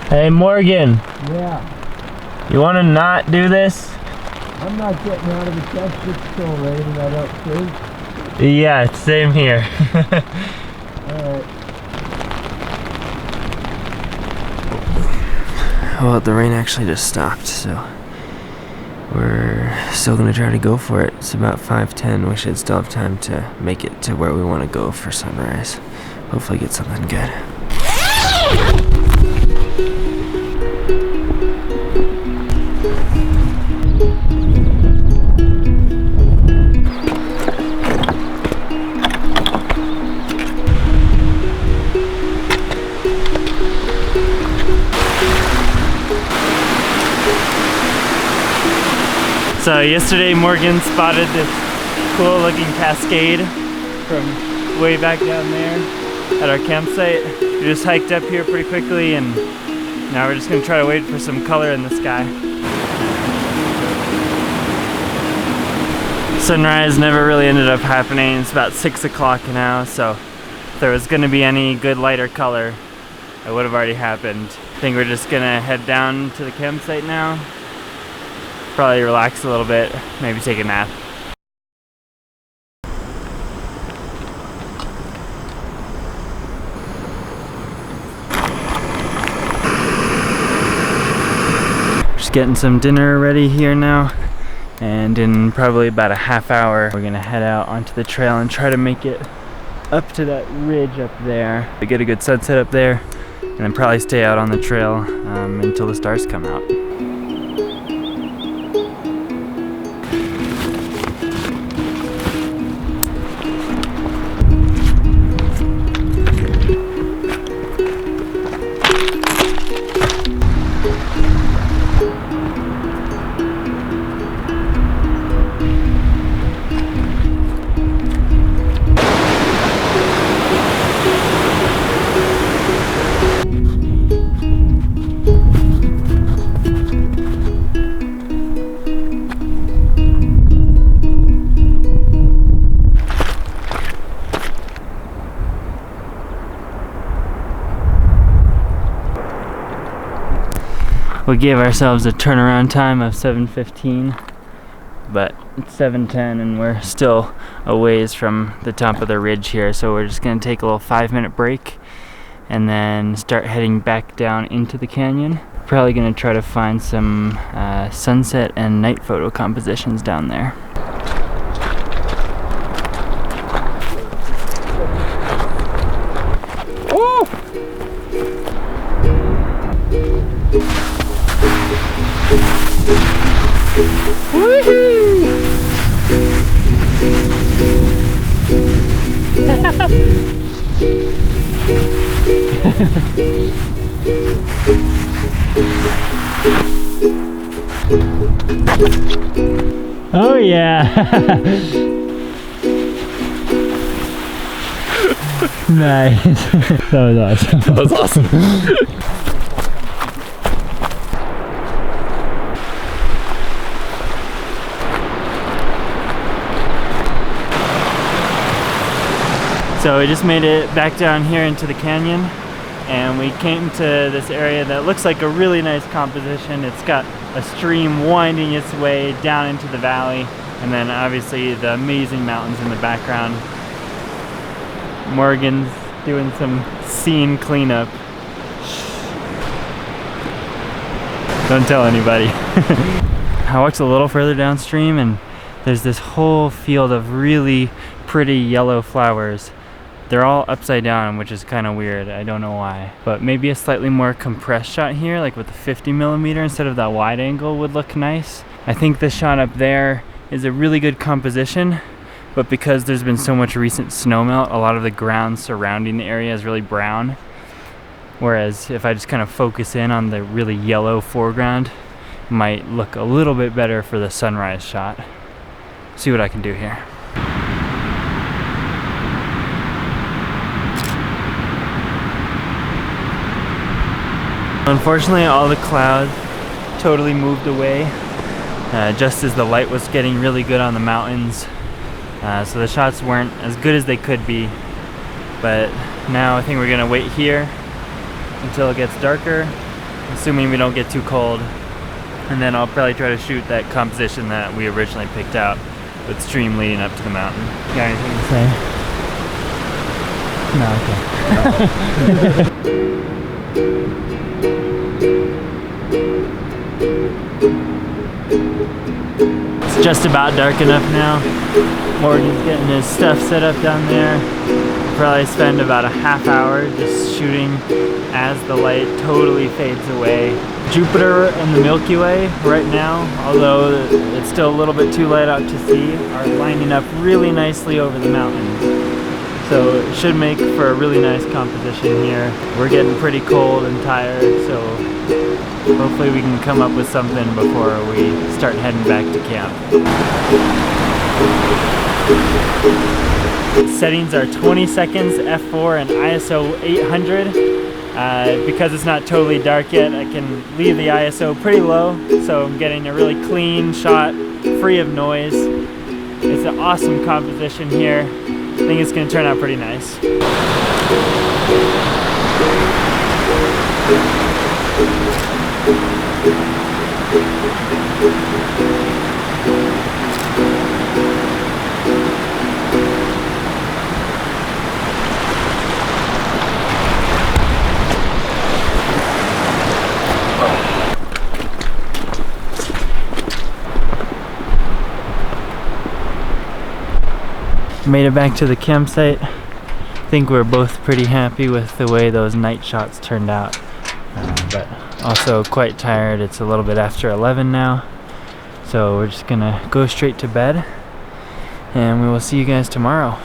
Hey Morgan. Yeah. You want to not do this? I'm not getting out of the test. It's still raining, I don't think. Yeah, same here. Alright. Well, the rain actually just stopped, so we're still gonna try to go for it. It's about 5:10. We should still have time to make it to where we want to go for sunrise. Hopefully get something good. So yesterday Morgan spotted this cool looking cascade from way back down there at our campsite. We just hiked up here pretty quickly and now we're just gonna try to wait for some color in the sky. Sunrise never really ended up happening. It's about 6 o'clock now, so if there was gonna be any good light or color, it would have already happened. I think we're just gonna head down to the campsite now. Probably relax a little bit, maybe take a nap. Just getting some dinner ready here now, and in probably about a half hour we're gonna head out onto the trail and try to make it up to that ridge up there. We get a good sunset up there and then probably stay out on the trail until the stars come out. We gave ourselves a turnaround time of 7:15, but it's 7:10 and we're still a ways from the top of the ridge here, so we're just gonna take a little 5-minute break and then start heading back down into the canyon. Probably gonna try to find some sunset and night photo compositions down there. Oh yeah. Nice. That was awesome. That was awesome. So we just made it back down here into the canyon and we came to this area that looks like a really nice composition. It's got a stream winding its way down into the valley and then obviously the amazing mountains in the background. Morgan's doing some scene cleanup. Don't tell anybody. I walked a little further downstream and there's this whole field of really pretty yellow flowers. They're all upside down, which is kind of weird. I don't know why. But maybe a slightly more compressed shot here, like with the 50mm instead of that wide angle would look nice. I think this shot up there is a really good composition, but because there's been so much recent snowmelt, a lot of the ground surrounding the area is really brown. Whereas if I just kind of focus in on the really yellow foreground, it might look a little bit better for the sunrise shot. See what I can do here. Unfortunately, all the clouds totally moved away just as the light was getting really good on the mountains. So the shots weren't as good as they could be. But now I think we're gonna wait here until it gets darker, assuming we don't get too cold. And then I'll probably try to shoot that composition that we originally picked out with stream leading up to the mountain. You got anything to say? No, okay. It's just about dark enough now. Morgan's getting his stuff set up down there. We'll probably spend about a half hour just shooting as the light totally fades away. Jupiter and the Milky Way right now, although it's still a little bit too light out to see, are lining up really nicely over the mountains. So it should make for a really nice composition here. We're getting pretty cold and tired, so hopefully we can come up with something before we start heading back to camp. Settings are 20 seconds, f4, and ISO 800. Because it's not totally dark yet, I can leave the ISO pretty low, so I'm getting a really clean shot, free of noise. It's an awesome composition here. I think it's going to turn out pretty nice. Made it back to the campsite. I think we're both pretty happy with the way those night shots turned out, but also quite tired. It's a little bit after 11 now, so we're just gonna go straight to bed, and we will see you guys tomorrow.